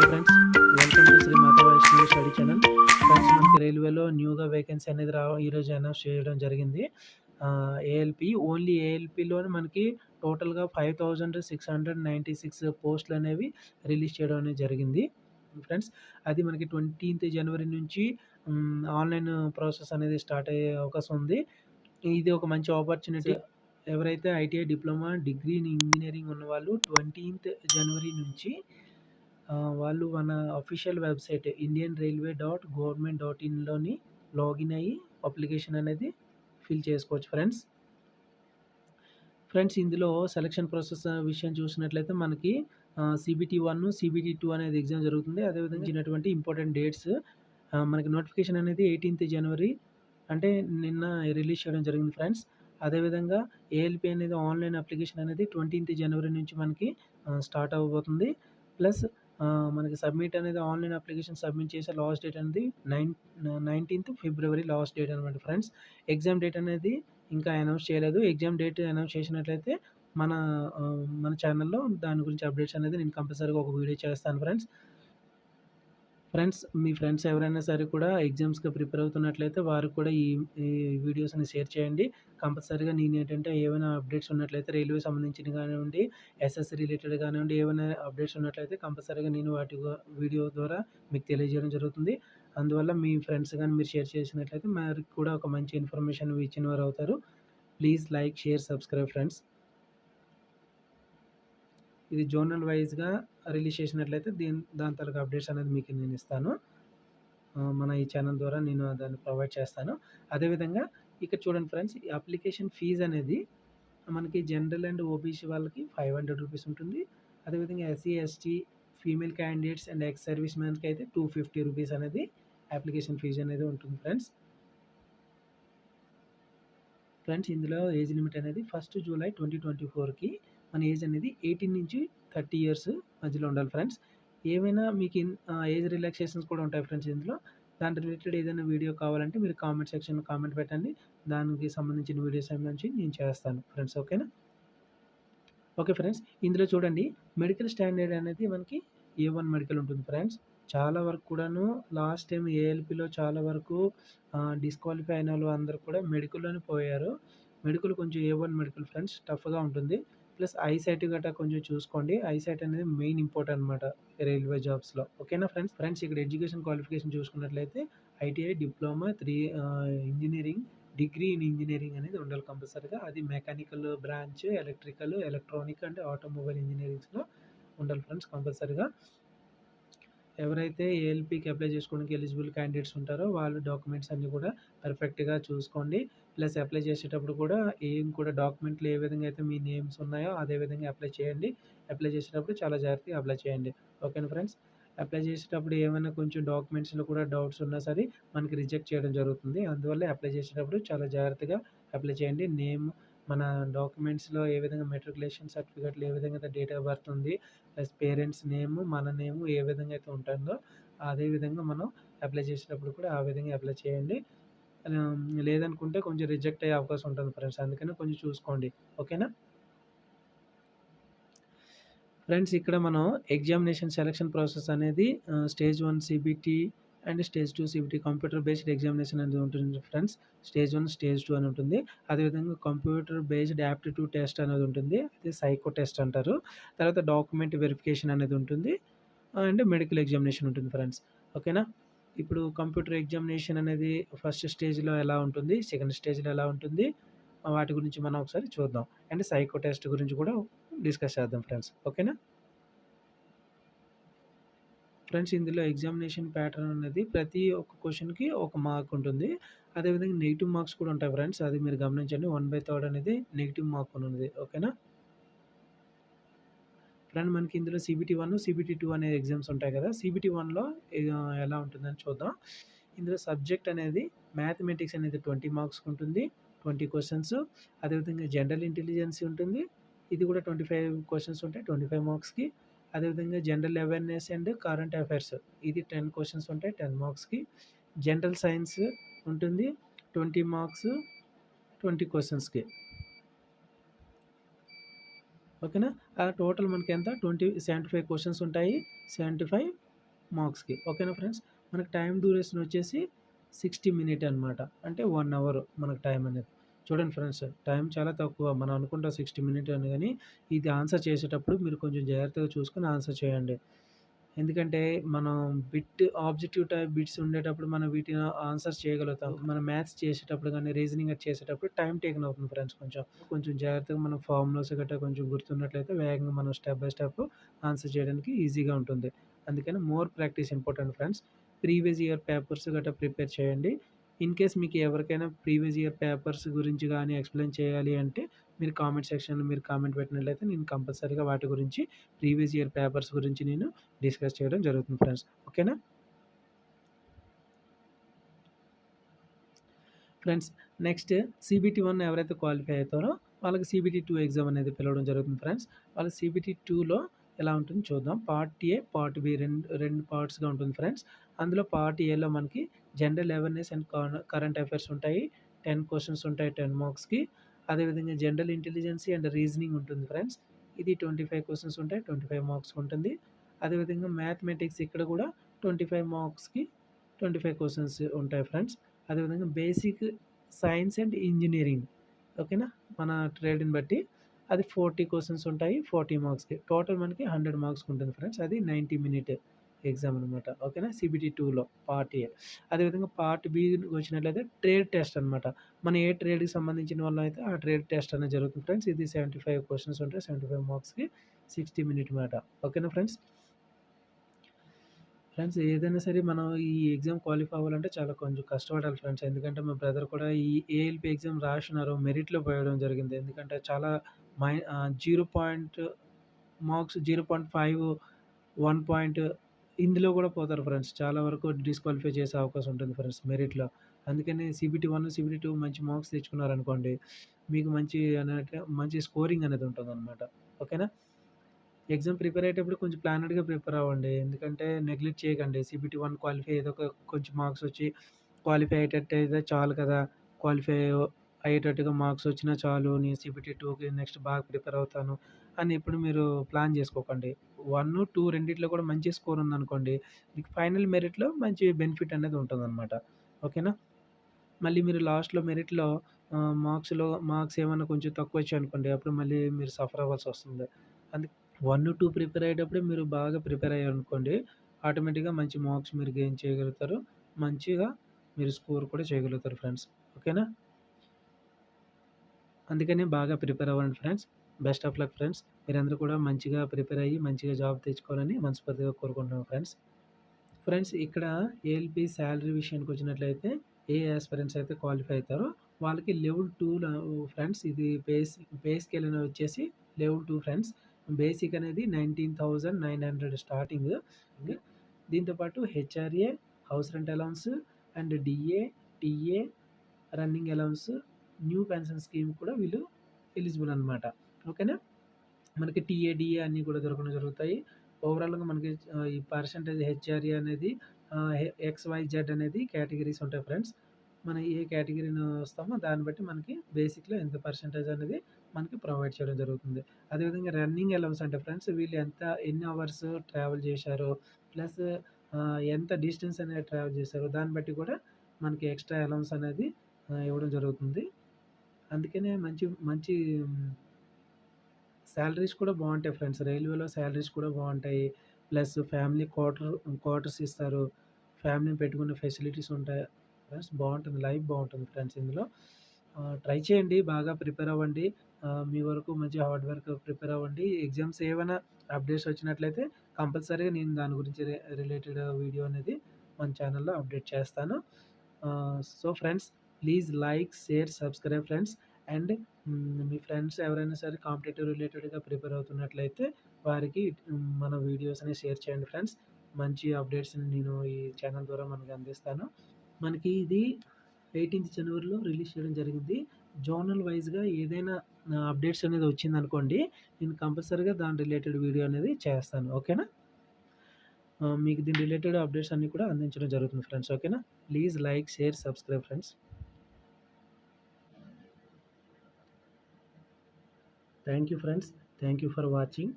Friends, welcome to Shri Mata Vaishnavi study channel. Friends, మనకి రైల్వేలో న్యూగా వేకెన్సీ అనేది ఈరోజు అనౌన్స్ చేయడం జరిగింది. ఏఎల్పి ఓన్లీ ఏఎల్పిలోనే మనకి టోటల్గా 5696 పోస్టులు అనేవి రిలీజ్ చేయడం అనేది జరిగింది. ఫ్రెండ్స్, అది మనకి 20th జనవరి నుంచి ఆన్లైన్ ప్రాసెస్ అనేది స్టార్ట్ అయ్యే అవకాశం ఉంది. ఇది ఒక మంచి ఆపర్చునిటీ. ఎవరైతే ITI diploma degree in engineering ఉన్నవాళ్ళు 20th జనవరి నుంచి వాళ్ళు మన అఫీషియల్ వెబ్సైట్ indianrailway.government.inలోని లాగిన్ అయ్యి అప్లికేషన్ అనేది ఫిల్ చేసుకోవచ్చు ఫ్రెండ్స్. ఇందులో సెలక్షన్ ప్రాసెస్ విషయం చూసినట్లయితే మనకి CBT 1, CBT 2 అనేది ఎగ్జామ్ జరుగుతుంది. అదేవిధంగా ఇచ్చినటువంటి ఇంపార్టెంట్ డేట్స్ మనకి నోటిఫికేషన్ అనేది 18th జనవరి అంటే నిన్న రిలీజ్ చేయడం జరిగింది ఫ్రెండ్స్. అదేవిధంగా ఏఎల్పి అనేది ఆన్లైన్ అప్లికేషన్ అనేది 20th జనవరి నుంచి మనకి స్టార్ట్ అవ్వబోతుంది. ప్లస్ మనకి సబ్మిట్ అనేది ఆన్లైన్ అప్లికేషన్ సబ్మిట్ చేసే లాస్ట్ డేట్ అనేది 19th ఫిబ్రవరి లాస్ట్ డేట్ అనమాట ఫ్రెండ్స్. ఎగ్జామ్ డేట్ అనేది ఇంకా అనౌన్స్ చేయలేదు. ఎగ్జామ్ డేట్ అనౌన్స్ చేసినట్లయితే మన ఛానల్లో దాని గురించి అప్డేట్స్ అనేది నేను కంపల్సరీగా ఒక వీడియో చేస్తాను ఫ్రెండ్స్, మీ ఫ్రెండ్స్ ఎవరైనా సరే కూడా ఎగ్జామ్స్‌కి ప్రిపేర్ అవుతున్నట్లయితే వారికి కూడా ఈ వీడియోస్‌ని షేర్ చేయండి. కంపల్సరీగా నేనేంటంటే ఏవైనా అప్డేట్స్ ఉన్నట్లయితే రైల్వే సంబంధించినవి కానివ్వండి, ఎస్ఎస్‌సి రిలేటెడ్ కానివ్వండి, ఏవైనా అప్డేట్స్ ఉన్నట్లయితే కంపల్సరీగా నేను వాటి వీడియో ద్వారా మీకు తెలియజేయడం జరుగుతుంది. అందువల్ల మీ ఫ్రెండ్స్ కానీ మీరు షేర్ చేసినట్లయితే వారికి కూడా ఒక మంచి ఇన్ఫర్మేషన్ ఇచ్చిన వారు అవుతారు. Please like, share, subscribe friends. ఇది జోనల్ వైజ్‌గా రిలీజ్ చేసినట్లయితే దాని తాలూకా అప్డేట్స్ అనేది మీకు నేను ఇస్తాను. మన ఈ ఛానల్ ద్వారా నేను దాన్ని ప్రొవైడ్ చేస్తాను. అదేవిధంగా ఇక్కడ చూడండి ఫ్రెండ్స్, ఈ అప్లికేషన్ ఫీజ్ అనేది మనకి జనరల్ అండ్ ఓబీసీ వాళ్ళకి 500 రూపీస్ ఉంటుంది. అదేవిధంగా SC, ST, female candidates and ex service మ్యాన్కి అయితే 250 రూపీస్ అనేది అప్లికేషన్ ఫీజు అనేది ఉంటుంది ఫ్రెండ్స్. ఇందులో ఏజ్ లిమిట్ అనేది 1st జూలై 2024కి మన ఏజ్ అనేది 18 నుంచి 30 ఇయర్స్ మధ్యలో ఉండాలి ఫ్రెండ్స్. ఏమైనా మీకు ఏజ్ రిలాక్సేషన్స్ కూడా ఉంటాయి ఫ్రెండ్స్ ఇందులో. దాని రిలేటెడ్ ఏదైనా వీడియో కావాలంటే మీరు కామెంట్ సెక్షన్లో కామెంట్ పెట్టండి. దానికి సంబంధించిన వీడియోస్ నుంచి నేను చేస్తాను ఫ్రెండ్స్. ఓకే ఫ్రెండ్స్, ఇందులో చూడండి మెడికల్ స్టాండర్డ్ అనేది మనకి A1 మెడికల్ ఉంటుంది ఫ్రెండ్స్. చాలా వరకు కూడాను లాస్ట్ టైం ఏఎల్పిలో చాలా వరకు డిస్క్వాలిఫై అయిన వాళ్ళు అందరూ కూడా మెడికల్లోనే పోయారు. మెడికల్ కొంచెం A1 మెడికల్ ఫ్రెండ్స్ టఫ్గా ఉంటుంది. ప్లస్ ఐసైట్ గట్రా కొంచెం చూసుకోండి. ఐసైట్ అనేది మెయిన్ ఇంపార్టెంట్ అనమాట రైల్వే జాబ్స్లో. ఓకేనా ఫ్రెండ్స్, ఇక్కడ ఎడ్యుకేషన్ క్వాలిఫికేషన్ చూసుకున్నట్లయితే ITI diploma 3 engineering degree in engineering అనేది ఉండాలి కంపల్సరీగా. అది mechanical branch, electrical, electronic and automobile ఇంజనీరింగ్స్లో ఉండాలి ఫ్రెండ్స్ కంపల్సరీగా. ఎవరైతే ఏఎల్పికి అప్లై చేసుకోవడానికి ఎలిజిబుల్ క్యాండిడేట్స్ ఉంటారో వాళ్ళు డాక్యుమెంట్స్ అన్నీ కూడా పర్ఫెక్ట్గా చూసుకోండి. ప్లస్ అప్లై చేసేటప్పుడు కూడా కూడా డాక్యుమెంట్లు ఏ విధంగా అయితే మీ నేమ్స్ ఉన్నాయో అదే విధంగా అప్లై చేయండి. అప్లై చేసేటప్పుడు చాలా జాగ్రత్తగా అప్లై చేయండి. ఓకేనా ఫ్రెండ్స్, అప్లై చేసేటప్పుడు ఏమైనా కొంచెం డాక్యుమెంట్స్లో కూడా డౌట్స్ ఉన్నా సరే మనకి రిజెక్ట్ చేయడం జరుగుతుంది. అందువల్ల అప్లై చేసేటప్పుడు చాలా జాగ్రత్తగా అప్లై చేయండి. నేమ్, మన డాక్యుమెంట్స్లో ఏ విధంగా మెట్రికులేషన్ సర్టిఫికేట్లు ఏ విధంగా అయితే డేట్ ఆఫ్ బర్త్ ఉంది, ప్లస్ పేరెంట్స్ నేము, మన నేము ఏ విధంగా అయితే ఉంటుందో అదే విధంగా మనం అప్లై చేసేటప్పుడు కూడా ఆ విధంగా అప్లై చేయండి. లేదనుకుంటే కొంచెం రిజెక్ట్ అయ్యే అవకాశం ఉంటుంది ఫ్రెండ్స్, అందుకని కొంచెం చూసుకోండి. ఓకేనా ఫ్రెండ్స్, ఇక్కడ మనం ఎగ్జామినేషన్ సెలక్షన్ ప్రాసెస్ అనేది stage 1 CBT and stage 2 CBT computer based examination అనేది ఉంటుంది ఫ్రెండ్స్. స్టేజ్ 1, స్టేజ్ 2 అని ఉంటుంది. అదేవిధంగా కంప్యూటర్ బేస్డ్ యాప్టిట్యూడ్ టెస్ట్ అనేది ఉంటుంది. అది సైకో టెస్ట్ అంటారు. తర్వాత డాక్యుమెంట్ వెరిఫికేషన్ అనేది ఉంటుంది అండ్ మెడికల్ ఎగ్జామినేషన్ ఉంటుంది ఫ్రెండ్స్. ఓకేనా, ఇప్పుడు కంప్యూటర్ ఎగ్జామినేషన్ అనేది ఫస్ట్ స్టేజ్లో ఎలా ఉంటుంది, సెకండ్ స్టేజ్లో ఎలా ఉంటుంది, వాటి గురించి మనం ఒకసారి చూద్దాం. అండ్ సైకో టెస్ట్ గురించి కూడా డిస్కస్ చేద్దాం ఫ్రెండ్స్. ఓకేనా ఫ్రెండ్స్, ఇందులో ఎగ్జామినేషన్ ప్యాటర్న్ అనేది ప్రతి ఒక్క క్వశ్చన్కి ఒక మార్క్ ఉంటుంది. అదేవిధంగా నెగిటివ్ మార్క్స్ కూడా ఉంటాయి ఫ్రెండ్స్. అది మీరు గమనించండి. 1/3 అనేది నెగిటివ్ మార్క్ ఉంది. ఓకేనా ఫ్రెండ్, మనకి ఇందులో CBT 1, CBT 2 అనే ఎగ్జామ్స్ ఉంటాయి కదా. CBT 1లో ఎలా ఉంటుందని చూద్దాం. ఇందులో సబ్జెక్ట్ అనేది మ్యాథమెటిక్స్ అనేది 20 మార్క్స్ ఉంటుంది, 20 క్వశ్చన్స్. అదేవిధంగా జనరల్ ఇంటెలిజెన్స్ ఉంటుంది, ఇది కూడా 25 క్వశ్చన్స్ ఉంటాయి 25 మార్క్స్కి. అదేవిధంగా general awareness and current affairs, ఇది 10 క్వశ్చన్స్ ఉంటాయి 10 మార్క్స్కి. జనరల్ సైన్స్ ఉంటుంది 20 మార్క్స్ 20 క్వశ్చన్స్కి. ఓకేనా, టోటల్ మనకి ఎంత 75 క్వశ్చన్స్ ఉంటాయి, 75 మార్క్స్‌కి. ఓకేనా ఫ్రెండ్స్. మనకు టైమ్ డ్యూరేషన్ వచ్చేసి 60 మినిట్ అనమాట. అంటే 1 అవర్ మనకు టైం అనేది. చూడండి ఫ్రెండ్స్, టైం చాలా తక్కువ. మనం అనుకుంటాం 60 మినిట్ అని గాని, ఇది ఆన్సర్ చేసేటప్పుడు మీరు కొంచెం జాగ్రత్తగా చూసుకొని ఆన్సర్ చేయండి. ఎందుకంటే మనం ఆబ్జెక్టివ్ టైప్ బిట్స్ ఉండేటప్పుడు మనం వీటిని ఆన్సర్స్ చేయగలుగుతాం. మనం మ్యాథ్స్ చేసేటప్పుడు గానీ, రీజనింగ్ అది చేసేటప్పుడు టైమ్ టేకన్ అవుతుంది ఫ్రెండ్స్ కొంచెం. కొంచెం జాగ్రత్తగా మనం ఫార్ములాస్ గట్టా కొంచెం గుర్తున్నట్లయితే వేగంగా మనం స్టెప్ బై స్టెప్ ఆన్సర్ చేయడానికి ఈజీగా ఉంటుంది. అందుకని more practice important friends. Previous year papers గట్టా ప్రిపేర్ చేయండి. ఇన్ కేస్ మీకు ఎవరికైనా ప్రీవియస్ ఇయర్ పేపర్స్ గురించి గానీ ఎక్స్‌ప్లెయిన్ చేయాలి అంటే మీరు కామెంట్ సెక్షన్‌లో మీరు కామెంట్ పెట్టినట్లయితే నేను కంపల్సరీగా వాటి గురించి ప్రీవియస్ ఇయర్ పేపర్స్ గురించి నేను డిస్కస్ చేయడం జరుగుతుంది ఫ్రెండ్స్. ఓకేనా? ఫ్రెండ్స్, నెక్స్ట్ సీబీటీ 1 ఎవరైతే క్వాలిఫై అవుతారో వాళ్ళకి సీబీటీ 2 ఎగ్జామ్ అనేది పిలవడం జరుగుతుంది ఫ్రెండ్స్. వాళ్ళ సీబీటీ 2లో ఎలా ఉంటుందో చూద్దాం. పార్ట్ ఏ, పార్ట్ బి రెండు పార్ట్స్‌గా ఉంటుంది ఫ్రెండ్స్. అందులో పార్ట్ ఏలో మనకి general awareness and current affairs ఉంటాయి. 10 క్వెషన్స్ ఉంటాయి 10 మార్క్స్‌కి. అదేవిధంగా జనరల్ ఇంటెలిజెన్సీ అండ్ రీజనింగ్ ఉంటుంది ఫ్రెండ్స్. ఇది 25 క్వెషన్స్ ఉంటాయి. 25 మార్క్స్ ఉంటుంది. అదేవిధంగా మ్యాథమెటిక్స్ ఇక్కడ కూడా 25 మార్క్స్‌కి 25 క్వెషన్స్ ఉంటాయి ఫ్రెండ్స్. అదేవిధంగా బేసిక్ సైన్స్ అండ్ ఇంజినీరింగ్, ఓకేనా, మన ట్రేడ్‌ని బట్టి అది 40 క్వెషన్స్ ఉంటాయి 40 మార్క్స్‌కి. టోటల్ మనకి 100 మార్క్స్‌కి ఉంటుంది ఫ్రెండ్స్. అది 90 మినిట్ ఎగ్జామ్ అనమాట. ఓకేనా, సీబీటీ 2లో పార్ట్ ఏ. అదేవిధంగా పార్ట్ బి వచ్చినట్లయితే ట్రేడ్ టెస్ట్ అనమాట. మనం ఏ ట్రేడ్‌కి సంబంధించిన వాళ్ళమైతే ఆ ట్రేడ్ టెస్ట్ అనేది జరుగుతుంది ఫ్రెండ్స్. ఇది 75 క్వెషన్స్ ఉంటాయి 75 మార్క్స్‌కి 60 మినిట్ మాట. ఓకేనా ఫ్రెండ్స్. ఫ్రెండ్స్, ఏదైనా సరే మనం ఈ ఎగ్జామ్ క్వాలిఫై అవ్వాలంటే చాలా కొంచెం కష్టపడాలి ఫ్రెండ్స్. ఎందుకంటే మా బ్రదర్ కూడా ఈ ఏఎల్‌పీ ఎగ్జామ్ రాసున్నారు. మెరిట్‌లో పోయడం జరిగింది. ఎందుకంటే చాలా 0 పాయింట్ మార్క్స్ 0.5, 1 పాయింట్ ఇందులో కూడా పోతారు ఫ్రెండ్స్. చాలా వరకు డిస్‌క్వాలిఫై చేసే అవకాశం ఉంటుంది ఫ్రెండ్స్ మెరిట్‌లో. అందుకని సీబీటీ 1, సీబీటీ 2 మంచి మార్క్స్ తెచ్చుకున్నారనుకోండి, మీకు మంచి స్కోరింగ్ అనేది ఉంటుందన్నమాట. ఓకేనా. ఎగ్జామ్ ప్రిపేర్ అయ్యేటప్పుడు కొంచెం ప్లానెడ్‌గా ప్రిపేర్ అవ్వండి. ఎందుకంటే నెగ్లెక్ట్ చేయకండి. సీబీటీ 1 క్వాలిఫై ఏదో కొంచెం మార్క్స్ వచ్చి క్వాలిఫై అయ్యేటట్టయితే చాలు కదా! క్వాలిఫై అయ్యేటట్టుగా మార్క్స్ వచ్చినా చాలు. నేను సీబీటీ 2కి నెక్స్ట్ బాగా ప్రిపేర్ అవుతాను అని ఎప్పుడు మీరు ప్లాన్ చేసుకోకండి. 1, 2 రెండిట్లో కూడా మంచి స్కోర్ ఉందనుకోండి, మీకు ఫైనల్ మెరిట్‌లో మంచి బెనిఫిట్ అనేది ఉంటుందన్నమాట. ఓకేనా. మళ్ళీ మీరు లాస్ట్‌లో మెరిట్‌లో మార్క్స్ ఏమన్నా కొంచెం తక్కువొచ్చాయనుకోండి, అప్పుడు మళ్ళీ మీరు సఫర్ అవ్వాల్సొస్తుంది. 1, 2 ప్రిపేర్ అయ్యేటప్పుడే మీరు బాగా ప్రిపేర్ అయ్యారనుకోండి, ఆటోమేటిక్‌గా మంచి మార్క్స్ మీరు గెయిన్ చేయగలుగుతారు. మంచిగా మీరు స్కోర్ కూడా చేయగలుగుతారు ఫ్రెండ్స్. ఓకేనా. అందుకని బాగా ప్రిపేర్ అవ్వండి friends. Best of luck friends. మీరందరూ కూడా మంచిగా ప్రిపేర్ అయ్యి మంచిగా జాబ్ తెచ్చుకోవాలని మనస్ఫూర్తిగా కోరుకుంటున్నాను ఫ్రెండ్స్. ఫ్రెండ్స్, ఇక్కడ ఏఎల్‌పీ సాలరీ విషయానికొచ్చినట్లయితే ఏ యాస్పిరెంట్స్ అయితే క్వాలిఫై అవుతారో వాళ్ళకి లెవెల్ 2లో ఫ్రెండ్స్, ఇది పే స్కేల్ అనేది వచ్చేసి లెవెల్ 2 ఫ్రెండ్స్. బేసిక్ అనేది 19,900 స్టార్టింగ్. దీంతో పాటు HRA, house rent allowance and DA, TA, running allowance, new pension scheme కూడా వీళ్ళు ఎలిజిబుల్ అనమాట. ఓకేనా. మనకి టీఏ, డీఏ అన్నీ కూడా దొరకడం జరుగుతాయి. ఓవరాల్‌గా మనకి ఈ పర్సెంటేజ్ హెచ్ఆర్ఏ అనేది ఎక్స్‌వైజెడ్ అనేది కేటగిరీస్ ఉంటాయి ఫ్రెండ్స్. మనం ఏ కేటగిరీని వస్తామో దాన్ని బట్టి మనకి బేసిక్‌లో ఎంత పర్సెంటేజ్ అనేది మనకి ప్రొవైడ్ చేయడం జరుగుతుంది. అదేవిధంగా రన్నింగ్ అలవెన్స్ అంటే ఫ్రెండ్స్, వీళ్ళు ఎన్ని అవర్స్ ట్రావెల్ చేశారో, ప్లస్ ఎంత డిస్టెన్స్ అనేది ట్రావెల్ చేశారో దాన్ని బట్టి కూడా మనకి ఎక్స్‌ట్రా అలవెన్స్ అనేది ఇవ్వడం జరుగుతుంది. అందుకనే మంచి మంచి సాలరీస్ కూడా బావుంటాయి ఫ్రెండ్స్. రైల్వేలో సాలరీస్ కూడా బావుంటాయి. ప్లస్ ఫ్యామిలీ క్వార్టర్స్ ఇస్తారు. ఫ్యామిలీని పెట్టుకునే ఫెసిలిటీస్ ఉంటాయి ఫ్రెండ్స్. బావుంటుంది. లైఫ్ బావుంటుంది ఫ్రెండ్స్ ఇందులో. ట్రై చేయండి. బాగా ప్రిపేర్ అవ్వండి. మీ వరకు మంచి హార్డ్ వర్క్ ప్రిపేర్ అవ్వండి. ఎగ్జామ్స్ ఏవైనా అప్డేట్స్ వచ్చినట్లయితే కంపల్సరీగా నేను దాని గురించి రిలేటెడ్ వీడియో అనేది మన ఛానెల్‌లో అప్డేట్ చేస్తాను. So friends, please like, share, subscribe friends. And me friends ఎవరైనా సరే కాంపిటేటివ్ రిలేటెడ్‌గా ప్రిపేర్ అవుతున్నట్లయితే వారికి మన వీడియోస్‌ని షేర్ చేయండి ఫ్రెండ్స్. మంచి అప్డేట్స్‌ని నేను ఈ ఛానల్ ద్వారా మనకి అందిస్తాను. మనకి ఇది 18థ్ జనవరిలో రిలీజ్ చేయడం జరిగింది. జోనల్ వైస్‌గా ఏదైనా అప్డేట్స్ అనేది వచ్చిందనుకోండి, నేను కంపల్సరీగా దాని రిలేటెడ్ వీడియో అనేది చేస్తాను. ఓకేనా. మీకు దీని రిలేటెడ్ అప్డేట్స్ అన్నీ కూడా అందించడం జరుగుతుంది ఫ్రెండ్స్. ఓకేనా. Please like, share, subscribe friends. Thank you friends. Thank you for watching.